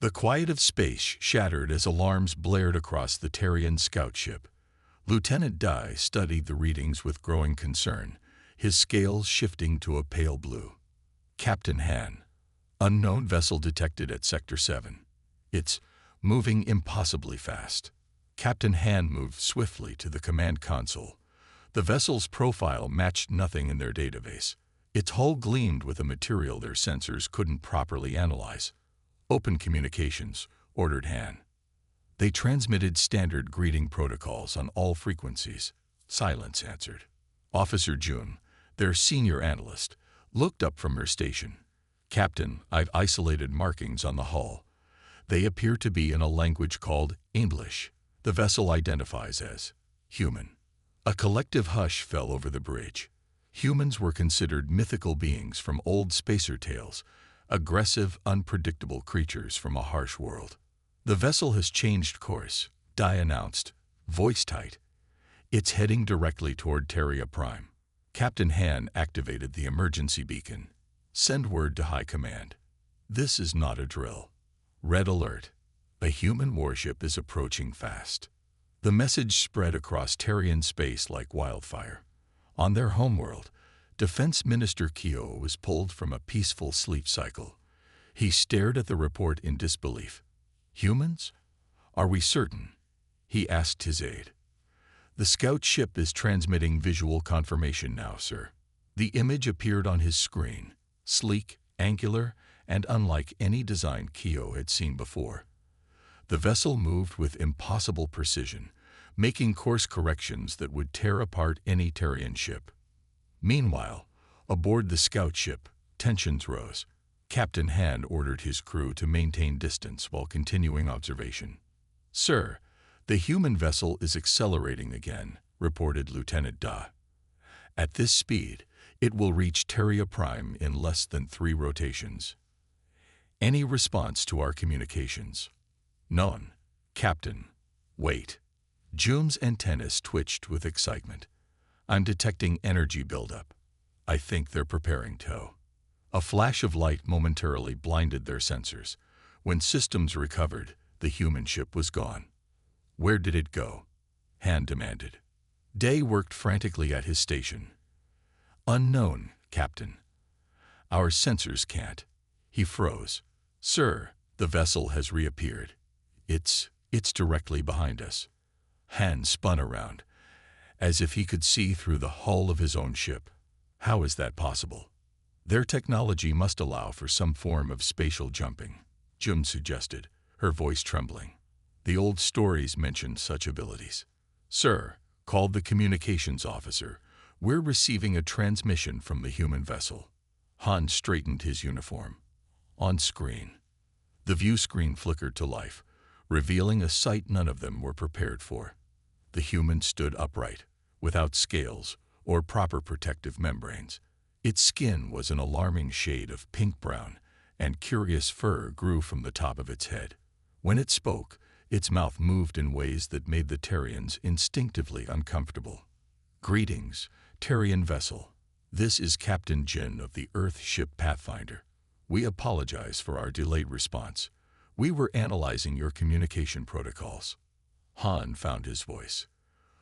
The quiet of space shattered as alarms blared across the Terrian scout ship. Lieutenant Dai studied the readings with growing concern, his scales shifting to a pale blue. Captain Han. Unknown vessel detected at Sector 7. It's moving impossibly fast. Captain Han moved swiftly to the command console. The vessel's profile matched nothing in their database. Its hull gleamed with a material their sensors couldn't properly analyze. Open communications, ordered Han. They transmitted standard greeting protocols on all frequencies. Silence answered. Officer Jun, their senior analyst, looked up from her station. Captain, I've isolated markings on the hull. They appear to be in a language called English. The vessel identifies as human. A collective hush fell over the bridge. Humans were considered mythical beings from old spacer tales, aggressive, unpredictable creatures from a harsh world. The vessel has changed course, Dai announced, voice tight. It's heading directly toward Terria Prime. Captain Han activated the emergency beacon. Send word to High Command. This is not a drill. Red alert. A human warship is approaching fast. The message spread across Terrian space like wildfire. On their homeworld, Defense Minister Kyo was pulled from a peaceful sleep cycle. He stared at the report in disbelief. Humans? Are we certain? He asked his aide. The scout ship is transmitting visual confirmation now, sir. The image appeared on his screen, sleek, angular, and unlike any design Kyo had seen before. The vessel moved with impossible precision, making course corrections that would tear apart any Terrian ship. Meanwhile, aboard the scout ship, tensions rose. Captain Han ordered his crew to maintain distance while continuing observation. Sir, the human vessel is accelerating again, reported Lieutenant Da. At this speed, it will reach Terria Prime in less than 3 rotations. Any response to our communications? None. Captain. Wait. Jum's antennas twitched with excitement. I'm detecting energy buildup. I think they're preparing tow. A flash of light momentarily blinded their sensors. When systems recovered, the human ship was gone. Where did it go? Han demanded. Day worked frantically at his station. Unknown, Captain. Our sensors can't. He froze. Sir, the vessel has reappeared. It's directly behind us. Han spun around, as if he could see through the hull of his own ship. How is that possible? Their technology must allow for some form of spatial jumping, Jun suggested, her voice trembling. The old stories mentioned such abilities. Sir, called the communications officer, we're receiving a transmission from the human vessel. Han straightened his uniform. On screen. The view screen flickered to life, revealing a sight none of them were prepared for. The human stood upright, without scales or proper protective membranes. Its skin was an alarming shade of pink-brown, and curious fur grew from the top of its head. When it spoke, its mouth moved in ways that made the Terrians instinctively uncomfortable. Greetings, Terrian vessel. This is Captain Jin of the Earth ship Pathfinder. We apologize for our delayed response. We were analyzing your communication protocols. Han found his voice.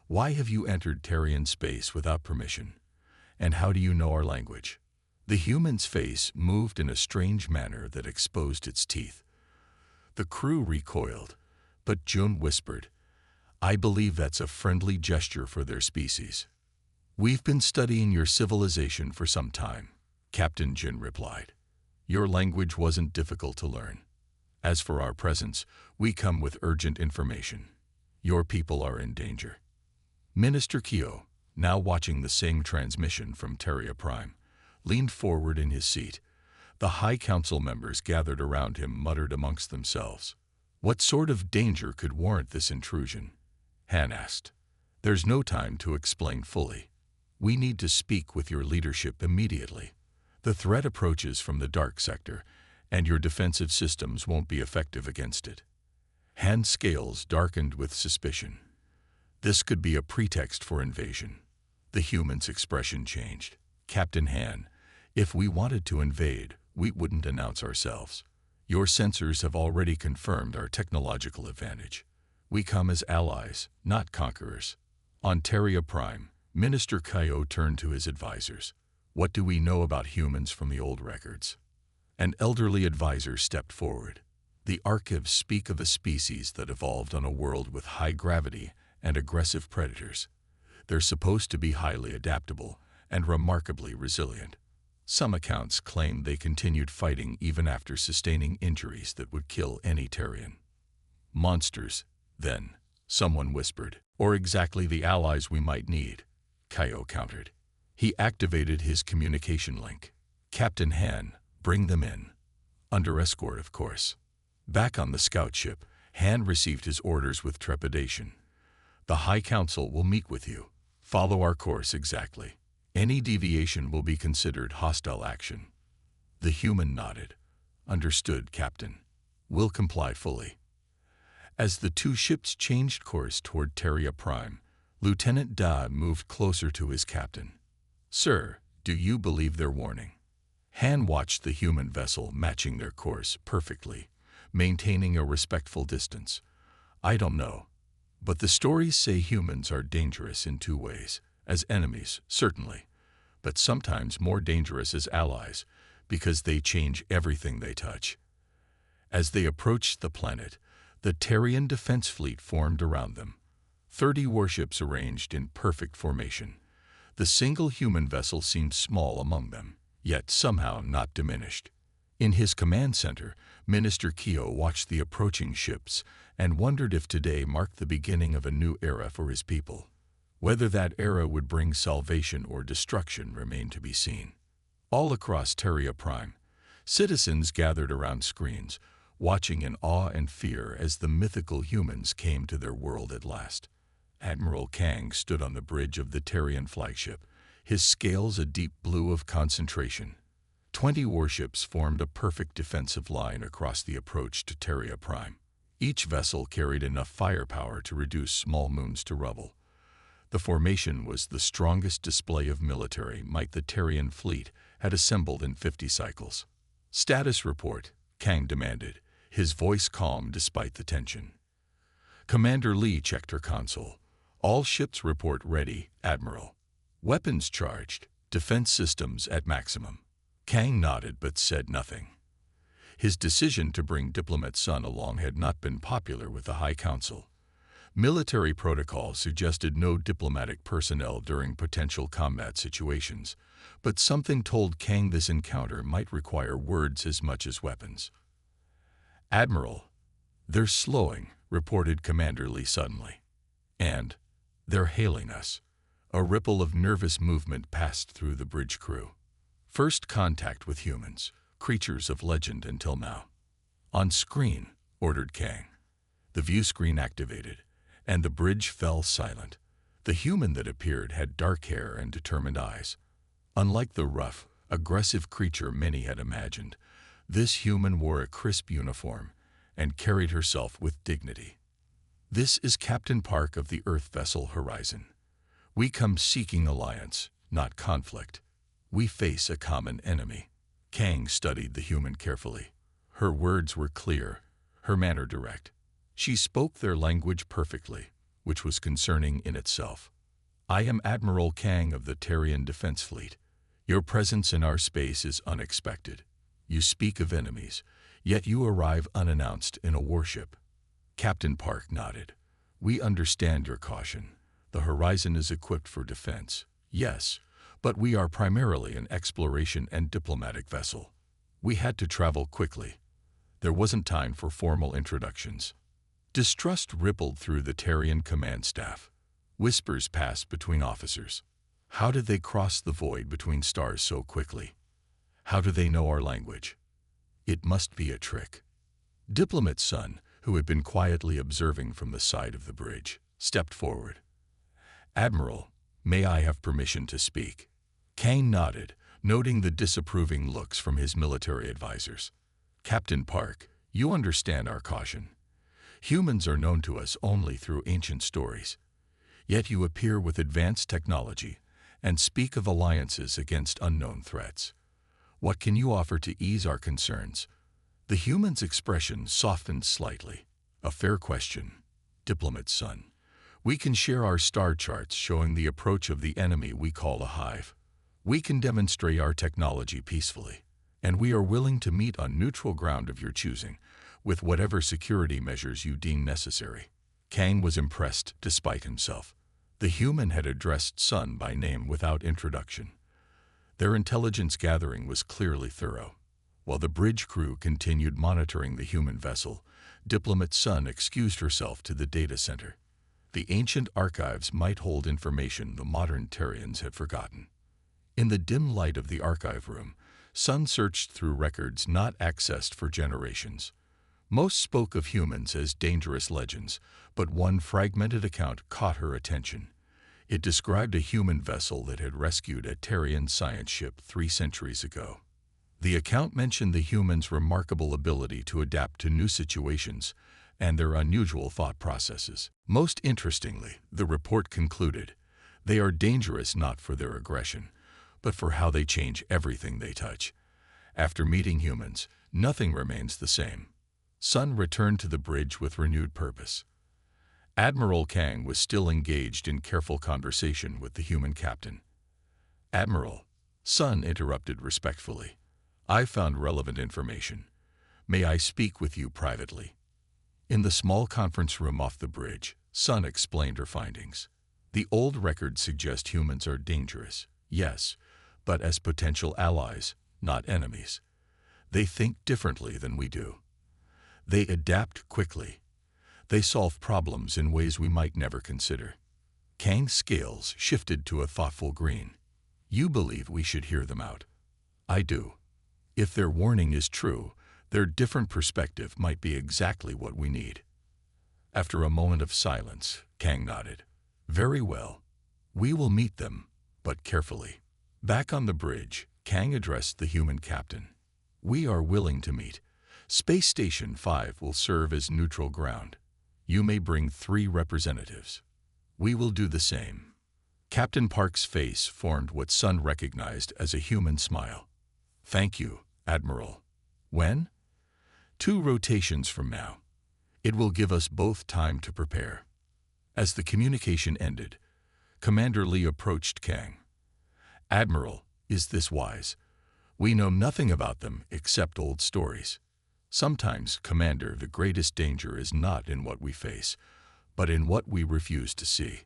Why have you entered Terrian space without permission? And how do you know our language? The human's face moved in a strange manner that exposed its teeth. The crew recoiled, but Jun whispered, I believe that's a friendly gesture for their species. We've been studying your civilization for some time, Captain Jin replied. Your language wasn't difficult to learn. As for our presence, we come with urgent information. Your people are in danger. Minister Kyo, now watching the same transmission from Terria Prime, leaned forward in his seat. The High Council members gathered around him muttered amongst themselves. What sort of danger could warrant this intrusion? Han asked. There's no time to explain fully. We need to speak with your leadership immediately. The threat approaches from the dark sector, and your defensive systems won't be effective against it. Han's scales darkened with suspicion. This could be a pretext for invasion. The human's expression changed. Captain Han, if we wanted to invade, we wouldn't announce ourselves. Your sensors have already confirmed our technological advantage. We come as allies, not conquerors. On Terria Prime, Minister Kaio turned to his advisors. What do we know about humans from the old records? An elderly advisor stepped forward. The archives speak of a species that evolved on a world with high gravity and aggressive predators. They're supposed to be highly adaptable and remarkably resilient. Some accounts claim they continued fighting even after sustaining injuries that would kill any Terrian. Monsters, then, someone whispered. Or exactly the allies we might need, Kaio countered. He activated his communication link. Captain Han, bring them in. Under escort, of course. Back on the scout ship, Han received his orders with trepidation. The High Council will meet with you. Follow our course exactly. Any deviation will be considered hostile action. The human nodded. Understood, Captain. We'll comply fully. As the two ships changed course toward Terria Prime, Lieutenant Da moved closer to his captain. Sir, do you believe their warning? Han watched the human vessel matching their course perfectly, maintaining a respectful distance. I don't know, but the stories say humans are dangerous in two ways. As enemies, certainly, but sometimes more dangerous as allies, because they change everything they touch. As they approached the planet, the Terrian defense fleet formed around them. 30 warships arranged in perfect formation. The single human vessel seemed small among them, yet somehow not diminished. In his command center, Minister Kyo watched the approaching ships and wondered if today marked the beginning of a new era for his people. Whether that era would bring salvation or destruction remained to be seen. All across Terria Prime, citizens gathered around screens, watching in awe and fear as the mythical humans came to their world at last. Admiral Kang stood on the bridge of the Terrian flagship, his scales a deep blue of concentration. 20 warships formed a perfect defensive line across the approach to Terria Prime. Each vessel carried enough firepower to reduce small moons to rubble. The formation was the strongest display of military might the Terrian fleet had assembled in 50 cycles. Status report, Kang demanded, his voice calm despite the tension. Commander Lee checked her console. All ships report ready, Admiral. Weapons charged, defense systems at maximum. Kang nodded but said nothing. His decision to bring Diplomat Sun along had not been popular with the High Council. Military protocol suggested no diplomatic personnel during potential combat situations, but something told Kang this encounter might require words as much as weapons. Admiral, they're slowing, reported Commander Lee suddenly. And they're hailing us. A ripple of nervous movement passed through the bridge crew. First contact with humans, creatures of legend until now. On screen, ordered Kang. The view screen activated, and the bridge fell silent. The human that appeared had dark hair and determined eyes. Unlike the rough, aggressive creature many had imagined, this human wore a crisp uniform and carried herself with dignity. This is Captain Park of the Earth vessel Horizon. We come seeking alliance, not conflict. We face a common enemy. Kang studied the human carefully. Her words were clear, her manner direct. She spoke their language perfectly, which was concerning in itself. I am Admiral Kang of the Terrian Defense Fleet. Your presence in our space is unexpected. You speak of enemies, yet you arrive unannounced in a warship. Captain Park nodded. We understand your caution. The Horizon is equipped for defense. Yes, but we are primarily an exploration and diplomatic vessel. We had to travel quickly. There wasn't time for formal introductions. Distrust rippled through the Terrian command staff. Whispers passed between officers. How did they cross the void between stars so quickly? How do they know our language? It must be a trick. Diplomat Sun, who had been quietly observing from the side of the bridge, stepped forward. Admiral, may I have permission to speak? Kang nodded, noting the disapproving looks from his military advisors. Captain Park, you understand our caution. Humans are known to us only through ancient stories. Yet you appear with advanced technology and speak of alliances against unknown threats. What can you offer to ease our concerns? The human's expression softened slightly. A fair question, Diplomat Son. We can share our star charts showing the approach of the enemy we call a hive. We can demonstrate our technology peacefully, and we are willing to meet on neutral ground of your choosing, with whatever security measures you deem necessary. Kang was impressed despite himself. The human had addressed Sun by name without introduction. Their intelligence gathering was clearly thorough. While the bridge crew continued monitoring the human vessel, Diplomat Sun excused herself to the data center. The ancient archives might hold information the modern Terrians had forgotten. In the dim light of the archive room, Sun searched through records not accessed for generations. Most spoke of humans as dangerous legends, but one fragmented account caught her attention. It described a human vessel that had rescued a Terrian science ship 3 centuries ago. The account mentioned the humans' remarkable ability to adapt to new situations and their unusual thought processes. Most interestingly, the report concluded, they are dangerous not for their aggression, but for how they change everything they touch. After meeting humans, nothing remains the same. Sun returned to the bridge with renewed purpose. Admiral Kang was still engaged in careful conversation with the human captain. Admiral, Sun interrupted respectfully. I found relevant information. May I speak with you privately? In the small conference room off the bridge, Sun explained her findings. The old records suggest humans are dangerous, yes, but as potential allies, not enemies. They think differently than we do. They adapt quickly. They solve problems in ways we might never consider. Kang's scales shifted to a thoughtful green. You believe we should hear them out. I do. If their warning is true, their different perspective might be exactly what we need. After a moment of silence, Kang nodded. Very well. We will meet them, but carefully. Back on the bridge, Kang addressed the human captain. We are willing to meet. Space Station 5 will serve as neutral ground. You may bring 3 representatives. We will do the same. Captain Park's face formed what Sun recognized as a human smile. Thank you, Admiral. When? 2 rotations from now. It will give us both time to prepare. As the communication ended, Commander Lee approached Kang. Admiral, is this wise? We know nothing about them except old stories. Sometimes, Commander, the greatest danger is not in what we face, but in what we refuse to see.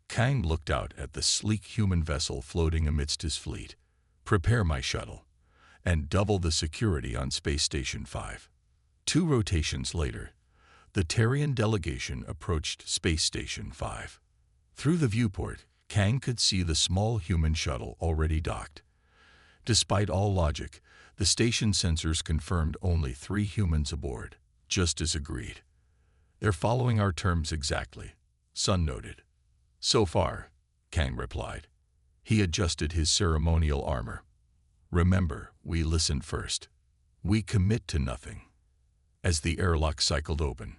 Kang looked out at the sleek human vessel floating amidst his fleet. Prepare my shuttle, and double the security on Space Station 5. 2 rotations later, the Terrian delegation approached Space Station 5. Through the viewport, Kang could see the small human shuttle already docked. Despite all logic, the station sensors confirmed only 3 humans aboard, just as agreed. They're following our terms exactly, Sun noted. So far, Kang replied. He adjusted his ceremonial armor. Remember, we listened first. We commit to nothing. As the airlock cycled open,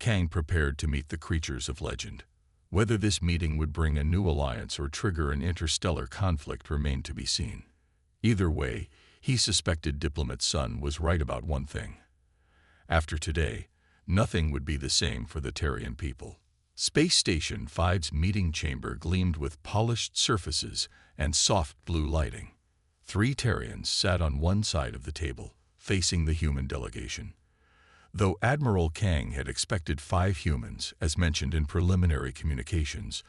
Kang prepared to meet the creatures of legend. Whether this meeting would bring a new alliance or trigger an interstellar conflict remained to be seen. Either way, he suspected Diplomat Sun was right about one thing. After today, nothing would be the same for the Terrian people. Space Station 5's meeting chamber gleamed with polished surfaces and soft blue lighting. 3 Terrians sat on one side of the table, facing the human delegation. Though Admiral Kang had expected 5 humans, as mentioned in preliminary communications,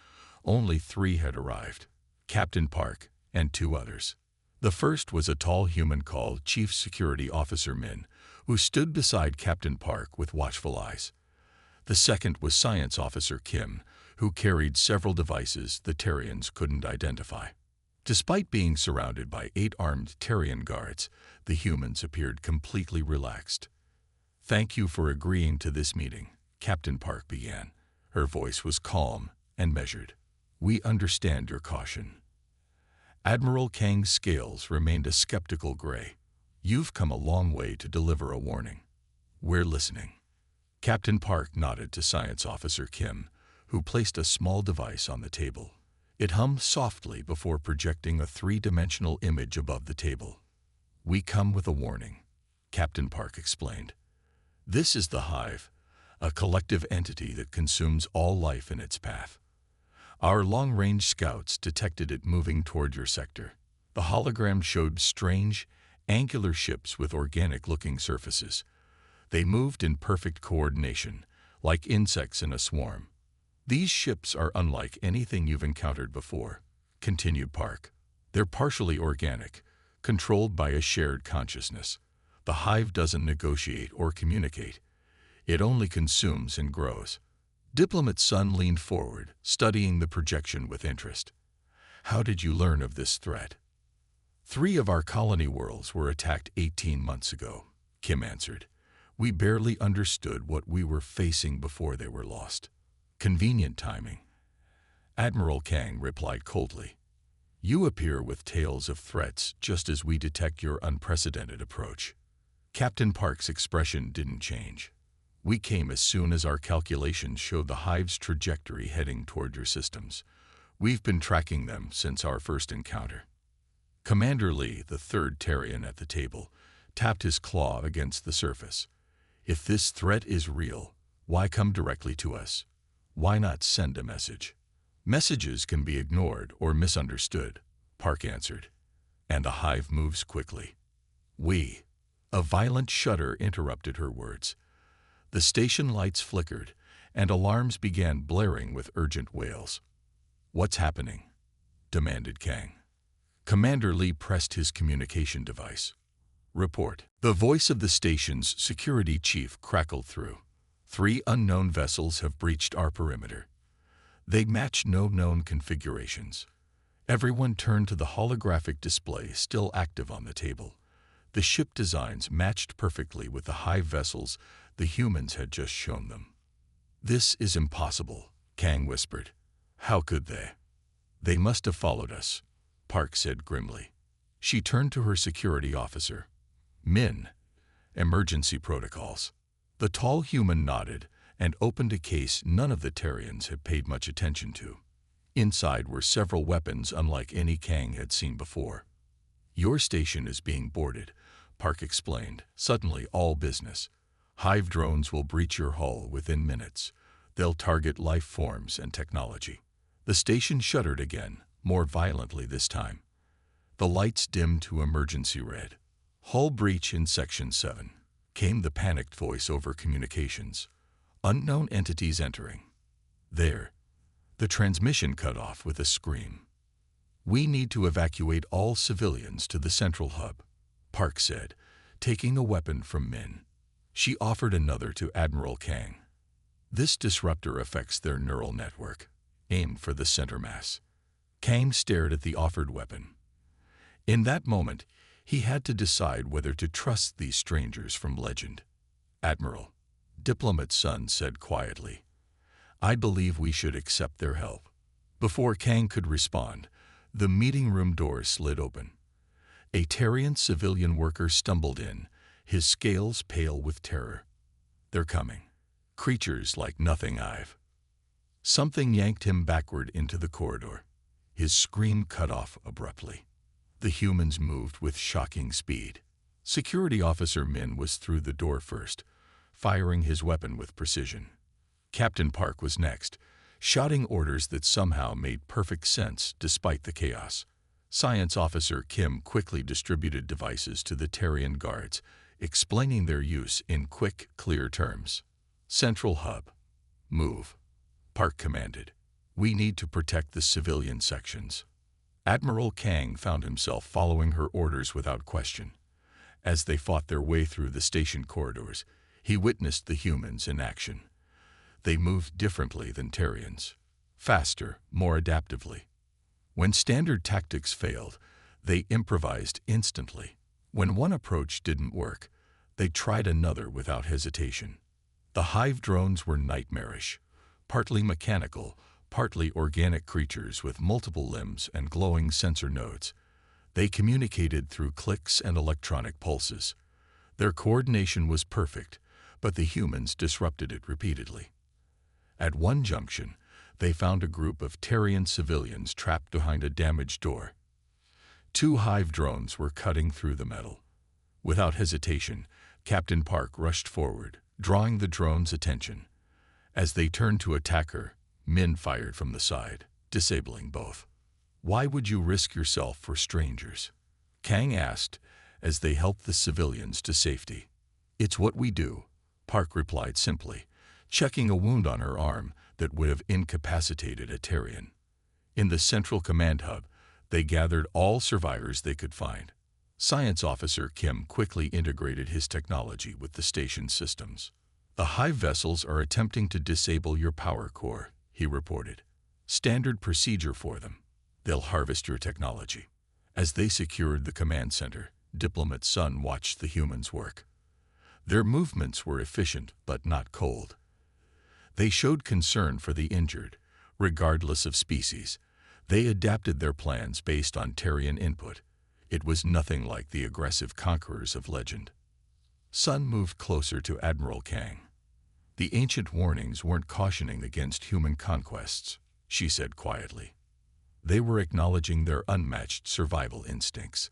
only 3 had arrived, Captain Park and 2 others. The first was a tall human called Chief Security Officer Min, who stood beside Captain Park with watchful eyes. The second was Science Officer Kim, who carried several devices the Terrians couldn't identify. Despite being surrounded by 8 armed Terrian guards, the humans appeared completely relaxed. Thank you for agreeing to this meeting, Captain Park began. Her voice was calm and measured. We understand your caution. Admiral Kang's scales remained a skeptical gray. You've come a long way to deliver a warning. We're listening. Captain Park nodded to Science Officer Kim, who placed a small device on the table. It hummed softly before projecting a 3-dimensional image above the table. We come with a warning. Captain Park explained. This is the Hive, a collective entity that consumes all life in its path. Our long-range scouts detected it moving toward your sector. The hologram showed strange, angular ships with organic-looking surfaces. They moved in perfect coordination, like insects in a swarm. These ships are unlike anything you've encountered before, continued Park. They're partially organic, controlled by a shared consciousness. The Hive doesn't negotiate or communicate. It only consumes and grows. Diplomat Sun leaned forward, studying the projection with interest. How did you learn of this threat? 3 of our colony worlds were attacked 18 months ago, Kim answered. We barely understood what we were facing before they were lost. Convenient timing. Admiral Kang replied coldly. You appear with tales of threats just as we detect your unprecedented approach. Captain Park's expression didn't change. We came as soon as our calculations showed the Hive's trajectory heading toward your systems. We've been tracking them since our first encounter. Commander Lee, the 3rd Terrian at the table, tapped his claw against the surface. If this threat is real, why come directly to us? Why not send a message? Messages can be ignored or misunderstood, Park answered. And the Hive moves quickly. A violent shudder interrupted her words. The station lights flickered, and alarms began blaring with urgent wails. What's happening? Demanded Kang. Commander Lee pressed his communication device. Report. The voice of the station's security chief crackled through. 3 unknown vessels have breached our perimeter. They match no known configurations. Everyone turned to the holographic display still active on the table. The ship designs matched perfectly with the Hive vessels the humans had just shown them. This is impossible, Kang whispered. How could they? They must have followed us, Park said grimly. She turned to her security officer. Min, emergency protocols. The tall human nodded and opened a case none of the Terrians had paid much attention to. Inside were several weapons unlike any Kang had seen before. Your station is being boarded, Park explained, suddenly all business. Hive drones will breach your hull within minutes. They'll target life forms and technology. The station shuddered again, more violently this time. The lights dimmed to emergency red. Hull breach in Section 7. Came the panicked voice over communications. Unknown entities entering. There. The transmission cut off with a scream. We need to evacuate all civilians to the central hub, Park said, taking a weapon from Min. She offered another to Admiral Kang. This disruptor affects their neural network. Aim for the center mass. Kang stared at the offered weapon. In that moment, he had to decide whether to trust these strangers from legend. Admiral, Diplomat Sun said quietly, I believe we should accept their help. Before Kang could respond, the meeting room door slid open. A Terrian civilian worker stumbled in, his scales pale with terror. They're coming. Creatures like nothing I've. Something yanked him backward into the corridor. His scream cut off abruptly. The humans moved with shocking speed. Security Officer Min was through the door first, firing his weapon with precision. Captain Park was next, shouting orders that somehow made perfect sense despite the chaos. Science Officer Kim quickly distributed devices to the Terrian guards, explaining their use in quick, clear terms. Central hub. Move. Park commanded. We need to protect the civilian sections. Admiral Kang found himself following her orders without question. As they fought their way through the station corridors, he witnessed the humans in action. They moved differently than Terrians. Faster, more adaptively. When standard tactics failed, they improvised instantly. When one approach didn't work, they tried another without hesitation. The Hive drones were nightmarish, partly mechanical, partly organic creatures with multiple limbs and glowing sensor nodes. They communicated through clicks and electronic pulses. Their coordination was perfect, but the humans disrupted it repeatedly. At one junction, they found a group of Terrian civilians trapped behind a damaged door. 2 Hive drones were cutting through the metal. Without hesitation, Captain Park rushed forward, drawing the drone's attention. As they turned to attack her, Min fired from the side, disabling both. "Why would you risk yourself for strangers?" Kang asked as they helped the civilians to safety. "It's what we do," Park replied simply, checking a wound on her arm that would have incapacitated a Terrian. In the central command hub, they gathered all survivors they could find. Science Officer Kim quickly integrated his technology with the station's systems. "The Hive vessels are attempting to disable your power core," he reported. "Standard procedure for them. They'll harvest your technology." As they secured the command center, Diplomat Sun watched the humans work. Their movements were efficient but not cold. They showed concern for the injured, regardless of species. They adapted their plans based on Terrian input. It was nothing like the aggressive conquerors of legend. Sun moved closer to Admiral Kang. "The ancient warnings weren't cautioning against human conquests," she said quietly. "They were acknowledging their unmatched survival instincts.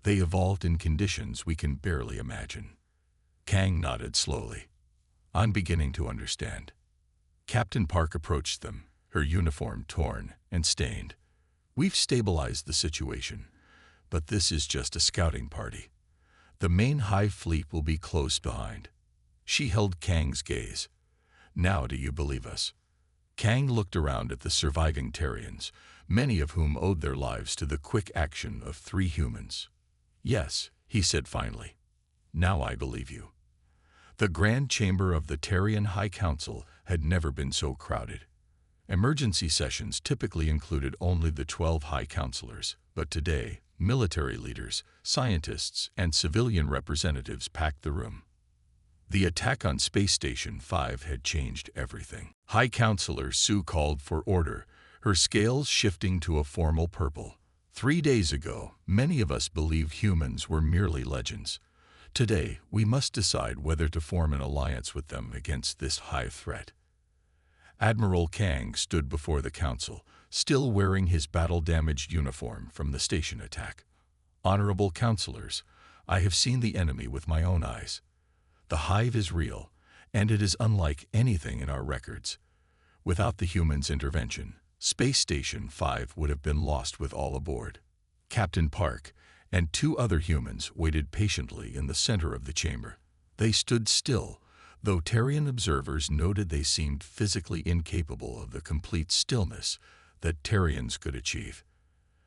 They evolved in conditions we can barely imagine." Kang nodded slowly. "I'm beginning to understand." Captain Park approached them, her uniform torn and stained. "We've stabilized the situation, but this is just a scouting party. The main Hive fleet will be close behind." She held Kang's gaze. "Now do you believe us?" Kang looked around at the surviving Terrians, many of whom owed their lives to the quick action of 3 humans. "Yes," he said finally. "Now I believe you." The Grand Chamber of the Terrian High Council had never been so crowded. Emergency sessions typically included only the 12 High Councilors, but today, military leaders, scientists, and civilian representatives packed the room. The attack on Space Station 5 had changed everything. High Councilor Sue called for order, her scales shifting to a formal purple. 3 days ago, many of us believed humans were merely legends. Today, we must decide whether to form an alliance with them against this Hive threat. Admiral Kang stood before the council, still wearing his battle-damaged uniform from the station attack. "Honorable councilors, I have seen the enemy with my own eyes. The Hive is real, and it is unlike anything in our records. Without the humans' intervention, Space Station 5 would have been lost with all aboard." Captain Park and 2 other humans waited patiently in the center of the chamber. They stood still, though Terrian observers noted they seemed physically incapable of the complete stillness that Terrians could achieve.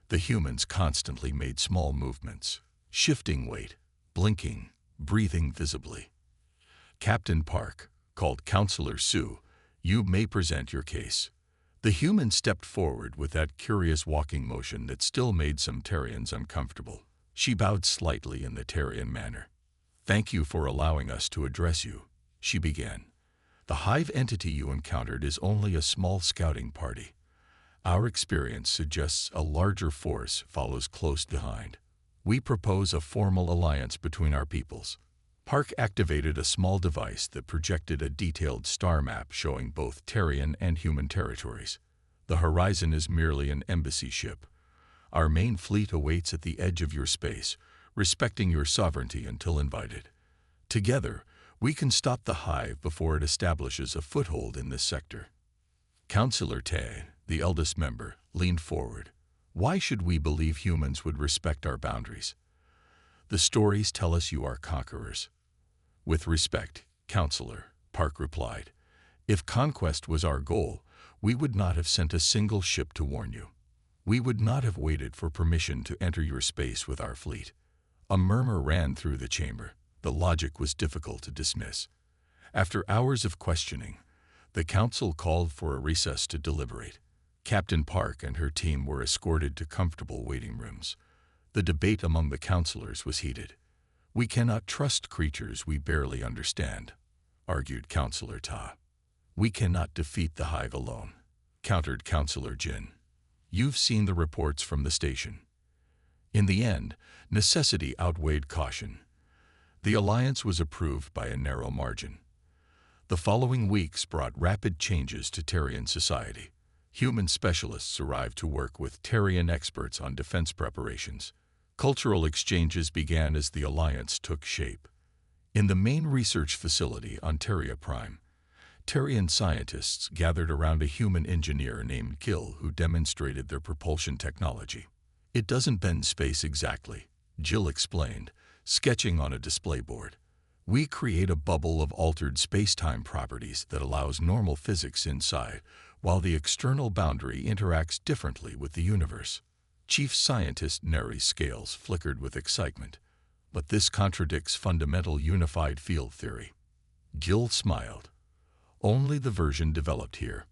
The humans constantly made small movements, shifting weight, blinking, breathing visibly. "Captain Park," called Counselor Sue, "you may present your case." The human stepped forward with that curious walking motion that still made some Terrians uncomfortable. She bowed slightly in the Terrian manner. "Thank you for allowing us to address you," she began. "The Hive entity you encountered is only a small scouting party. Our experience suggests a larger force follows close behind. We propose a formal alliance between our peoples." Park activated a small device that projected a detailed star map showing both Terrian and human territories. "The horizon is merely an embassy ship. Our main fleet awaits at the edge of your space, respecting your sovereignty until invited. Together, we can stop the Hive before it establishes a foothold in this sector." Councillor Tay, the eldest member, leaned forward. "Why should we believe humans would respect our boundaries?" "The stories tell us you are conquerors." "With respect, Counselor," Park replied. "If conquest was our goal, we would not have sent a single ship to warn you. We would not have waited for permission to enter your space with our fleet." A murmur ran through the chamber. The logic was difficult to dismiss. After hours of questioning, the council called for a recess to deliberate. Captain Park and her team were escorted to comfortable waiting rooms. The debate among the councilors was heated. "We cannot trust creatures we barely understand," argued Counselor Ta. "We cannot defeat the Hive alone," countered Counselor Jin. "You've seen the reports from the station." In the end, necessity outweighed caution. The alliance was approved by a narrow margin. The following weeks brought rapid changes to Terrian society. Human specialists arrived to work with Terrian experts on defense preparations. Cultural exchanges began as the alliance took shape. In the main research facility on Terria Prime, Terrian scientists gathered around a human engineer named Gil who demonstrated their propulsion technology. "It doesn't bend space exactly," Jill explained, sketching on a display board. "We create a bubble of altered space-time properties that allows normal physics inside, while the external boundary interacts differently with the universe." Chief Scientist Neri's scales flickered with excitement. "But this contradicts fundamental unified field theory." Gil smiled. "Only the version developed here.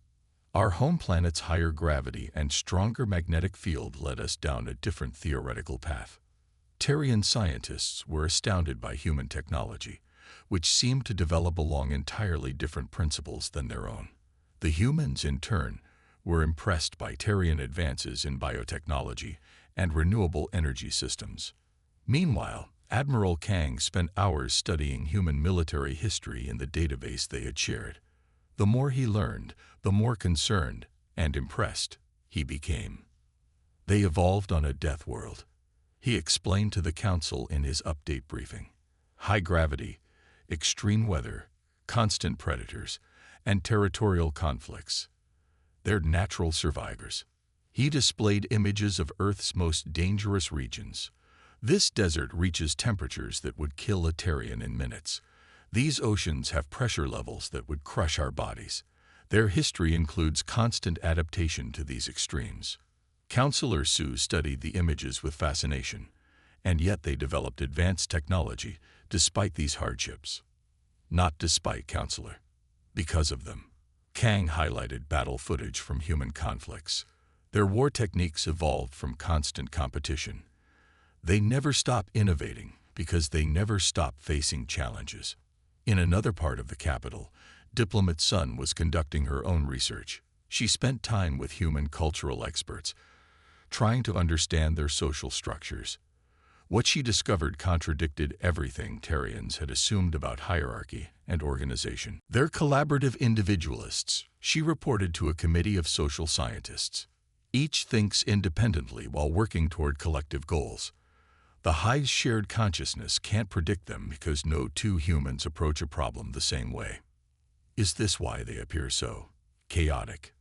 Our home planet's higher gravity and stronger magnetic field led us down a different theoretical path." Terrian scientists were astounded by human technology, which seemed to develop along entirely different principles than their own. The humans, in turn, were impressed by Terrian advances in biotechnology and renewable energy systems. Meanwhile, Admiral Kang spent hours studying human military history in the database they had shared. The more he learned, the more concerned and impressed he became. "They evolved on a death world," he explained to the Council in his update briefing. "High gravity, extreme weather, constant predators, and territorial conflicts. They're natural survivors." He displayed images of Earth's most dangerous regions. "This desert reaches temperatures that would kill a Terrian in minutes. These oceans have pressure levels that would crush our bodies. Their history includes constant adaptation to these extremes." Counselor Sue studied the images with fascination, and yet they developed advanced technology despite these hardships. "Not despite, Counselor. Because of them." Kang highlighted battle footage from human conflicts. "Their war techniques evolved from constant competition. They never stop innovating because they never stop facing challenges." In another part of the capital, Diplomat Sun was conducting her own research. She spent time with human cultural experts, trying to understand their social structures. What she discovered contradicted everything Terrians had assumed about hierarchy and organization. "They're collaborative individualists," she reported to a committee of social scientists. "Each thinks independently while working toward collective goals. The Hive's shared consciousness can't predict them because no two humans approach a problem the same way." "Is this why they appear so chaotic?"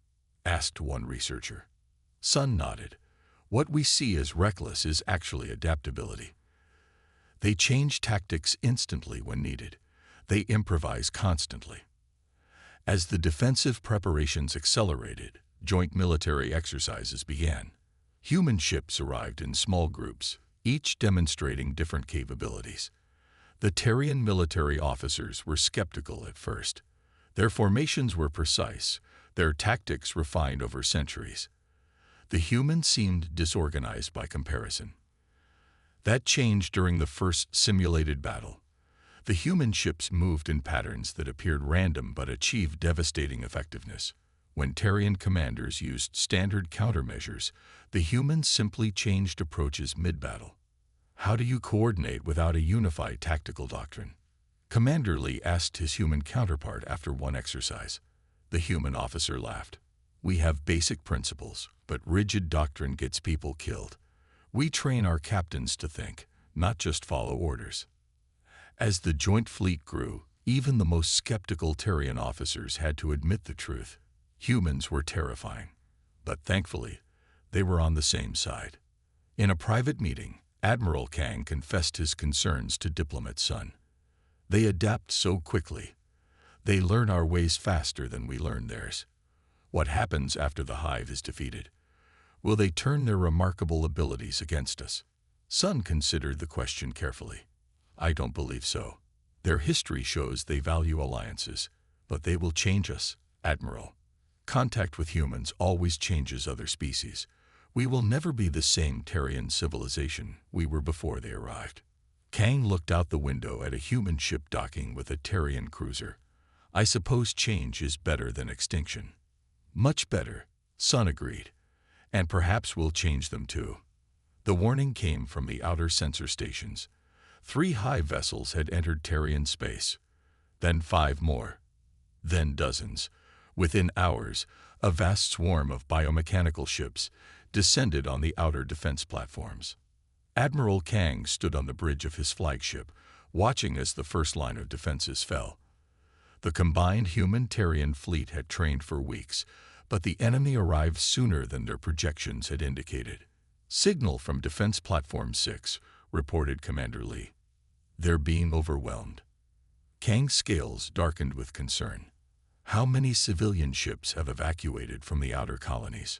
asked one researcher. Sun nodded. "What we see as reckless is actually adaptability. They change tactics instantly when needed. They improvise constantly." As the defensive preparations accelerated, joint military exercises began. Human ships arrived in small groups, each demonstrating different capabilities. The Terrian military officers were skeptical at first. Their formations were precise, their tactics refined over centuries. The humans seemed disorganized by comparison. That changed during the first simulated battle. The human ships moved in patterns that appeared random but achieved devastating effectiveness. When Terrian commanders used standard countermeasures, the humans simply changed approaches mid-battle. "How do you coordinate without a unified tactical doctrine?" Commander Lee asked his human counterpart after one exercise. The human officer laughed. "We have basic principles, but rigid doctrine gets people killed. We train our captains to think, not just follow orders." As the joint fleet grew, even the most skeptical Terrian officers had to admit the truth. Humans were terrifying, but thankfully, they were on the same side. In a private meeting, Admiral Kang confessed his concerns to Diplomat Sun. "They adapt so quickly. They learn our ways faster than we learn theirs. What happens after the Hive is defeated? Will they turn their remarkable abilities against us?" Sun considered the question carefully. "I don't believe so. Their history shows they value alliances, but they will change us, Admiral. Contact with humans always changes other species. We will never be the same Terrian civilization we were before they arrived." Kang looked out the window at a human ship docking with a Terrian cruiser. "I suppose change is better than extinction." "Much better," Sun agreed. "And perhaps we'll change them too." The warning came from the outer sensor stations. 3 Hive vessels had entered Terrian space. Then 5 more. Then dozens. Within hours, a vast swarm of biomechanical ships descended on the outer defense platforms. Admiral Kang stood on the bridge of his flagship, watching as the first line of defenses fell. The combined human-Terrian fleet had trained for weeks, but the enemy arrived sooner than their projections had indicated. "Signal from Defense Platform 6, reported Commander Lee. "They're being overwhelmed." Kang's scales darkened with concern. "How many civilian ships have evacuated from the outer colonies?"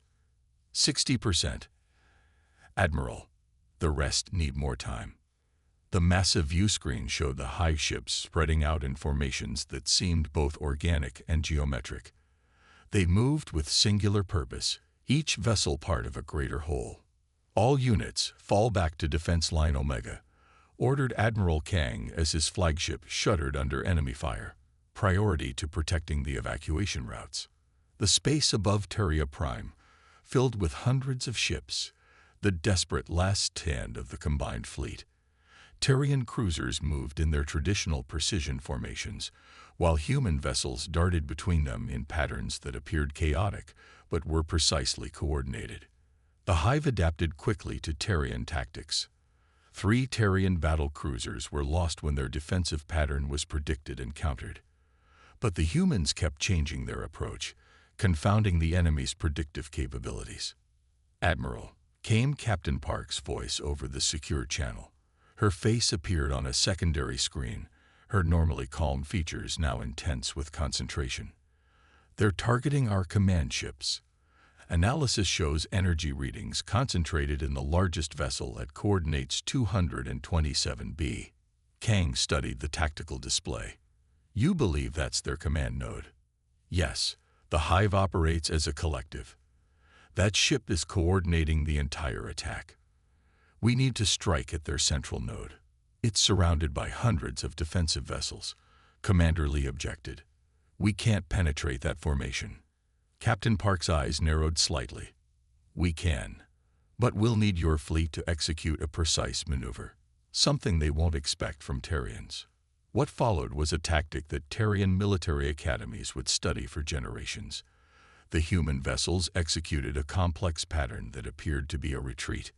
60%. "Admiral, the rest need more time." The massive view screen showed the hive ships spreading out in formations that seemed both organic and geometric. They moved with singular purpose, each vessel part of a greater whole. "All units, fall back to Defense Line Omega," ordered Admiral Kang as his flagship shuddered under enemy fire, priority to protecting the evacuation routes. The space above Terria Prime, filled with hundreds of ships, the desperate last stand of the combined fleet. Terrian cruisers moved in their traditional precision formations, while human vessels darted between them in patterns that appeared chaotic but were precisely coordinated. The hive adapted quickly to Terrian tactics. 3 Terrian battle cruisers were lost when their defensive pattern was predicted and countered. But the humans kept changing their approach, confounding the enemy's predictive capabilities. "Admiral," came Captain Park's voice over the secure channel. Her face appeared on a secondary screen, her normally calm features now intense with concentration. "They're targeting our command ships. Analysis shows energy readings concentrated in the largest vessel at coordinates 227b. Kang studied the tactical display. "You believe that's their command node?" "Yes, the hive operates as a collective. That ship is coordinating the entire attack. We need to strike at their central node. It's surrounded by hundreds of defensive vessels," Commander Lee objected. "We can't penetrate that formation." Captain Park's eyes narrowed slightly. "We can, but we'll need your fleet to execute a precise maneuver, something they won't expect from Terrians." What followed was a tactic that Terrian military academies would study for generations. The human vessels executed a complex pattern that appeared to be a retreat.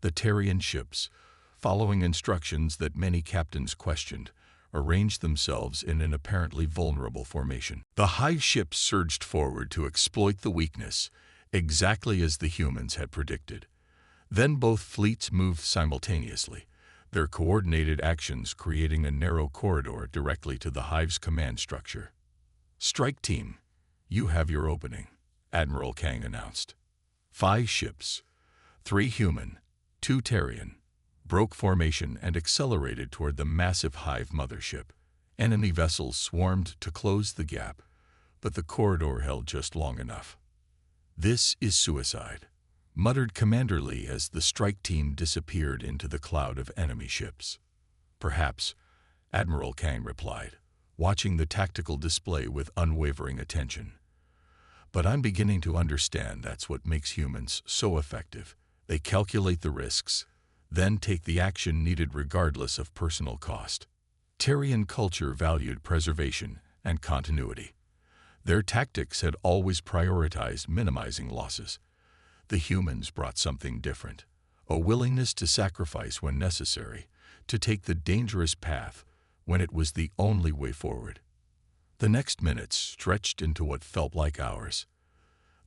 The Terrian ships, following instructions that many captains questioned, arranged themselves in an apparently vulnerable formation. The hive ships surged forward to exploit the weakness, exactly as the humans had predicted. Then both fleets moved simultaneously, their coordinated actions creating a narrow corridor directly to the hive's command structure. "Strike team, you have your opening," Admiral Kang announced. 5 ships, 3 human, 2 Terrian, broke formation and accelerated toward the massive hive mothership. Enemy vessels swarmed to close the gap, but the corridor held just long enough. "This is suicide," muttered Commander Lee as the strike team disappeared into the cloud of enemy ships. "Perhaps," Admiral Kang replied, watching the tactical display with unwavering attention. "But I'm beginning to understand that's what makes humans so effective. They calculate the risks, then take the action needed regardless of personal cost." Terrian culture valued preservation and continuity. Their tactics had always prioritized minimizing losses. The humans brought something different, a willingness to sacrifice when necessary, to take the dangerous path when it was the only way forward. The next minutes stretched into what felt like hours.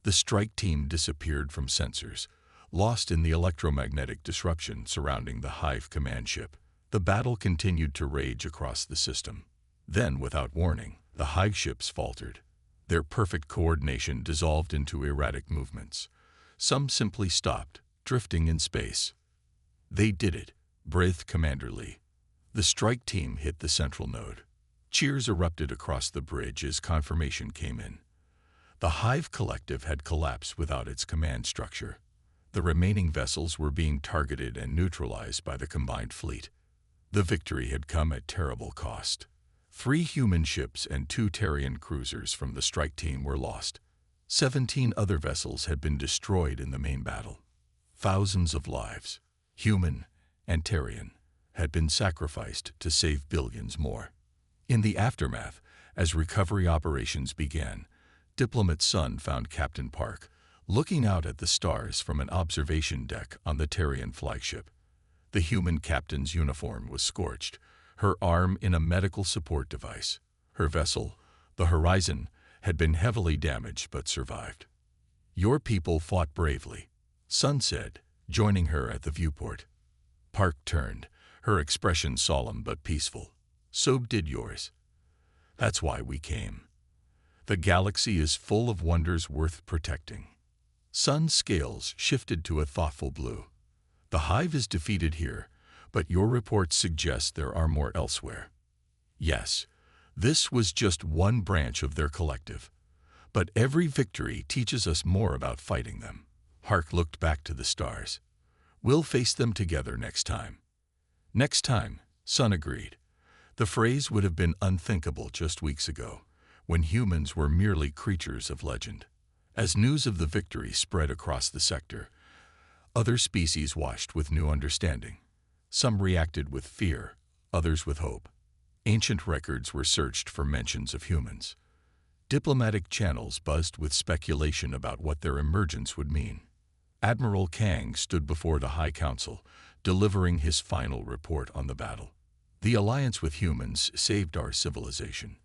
The strike team disappeared from sensors, lost in the electromagnetic disruption surrounding the hive command ship. The battle continued to rage across the system. Then, without warning, the hive ships faltered. Their perfect coordination dissolved into erratic movements. Some simply stopped, drifting in space. "They did it," breathed Commander Lee. The strike team hit the central node. Cheers erupted across the bridge as confirmation came in. The hive collective had collapsed without its command structure. The remaining vessels were being targeted and neutralized by the combined fleet. The victory had come at terrible cost. 3 human ships and 2 Terrian cruisers from the strike team were lost. 17 other vessels had been destroyed in the main battle. Thousands of lives, human and Terrian, had been sacrificed to save billions more. In the aftermath, as recovery operations began, Diplomat Sun found Captain Park looking out at the stars from an observation deck on the Terrian flagship. The human captain's uniform was scorched, her arm in a medical support device. Her vessel, the Horizon, had been heavily damaged but survived. "Your people fought bravely," Sun said, joining her at the viewport. Park turned, her expression solemn but peaceful. "So did yours. That's why we came. The galaxy is full of wonders worth protecting." Sun's scales shifted to a thoughtful blue. "The hive is defeated here, but your reports suggest there are more elsewhere." Yes, this was just one branch of their collective. But every victory teaches us more about fighting them. Hark looked back to the stars. "We'll face them together next time." "Next time," Sun agreed. The phrase would have been unthinkable just weeks ago, when humans were merely creatures of legend. As news of the victory spread across the sector, other species watched with new understanding. Some reacted with fear, others with hope. Ancient records were searched for mentions of humans. Diplomatic channels buzzed with speculation about what their emergence would mean. Admiral Kang stood before the High Council, delivering his final report on the battle. "The alliance with humans saved our civilization.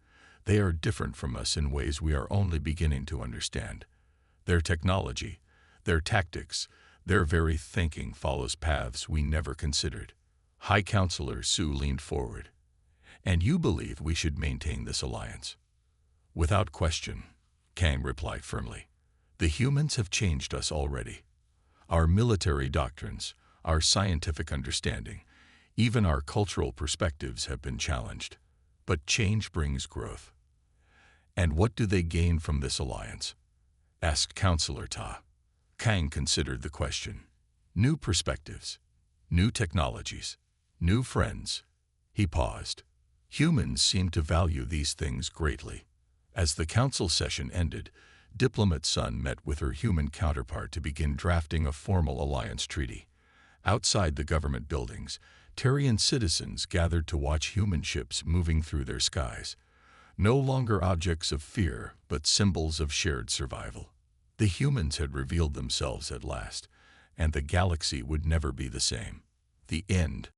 They are different from us in ways we are only beginning to understand. Their technology, their tactics, their very thinking follows paths we never considered." High Counselor Su leaned forward. "And you believe we should maintain this alliance?" "Without question," Kang replied firmly. "The humans have changed us already. Our military doctrines, our scientific understanding, even our cultural perspectives have been challenged. But change brings growth." "And what do they gain from this alliance?" asked Counselor Ta. Kang considered the question. "New perspectives, new technologies, new friends." He paused. Humans seem to value these things greatly. As the council session ended, Diplomat Sun met with her human counterpart to begin drafting a formal alliance treaty. Outside the government buildings, Terrian citizens gathered to watch human ships moving through their skies. No longer objects of fear, but symbols of shared survival. The humans had revealed themselves at last, and the galaxy would never be the same. The end.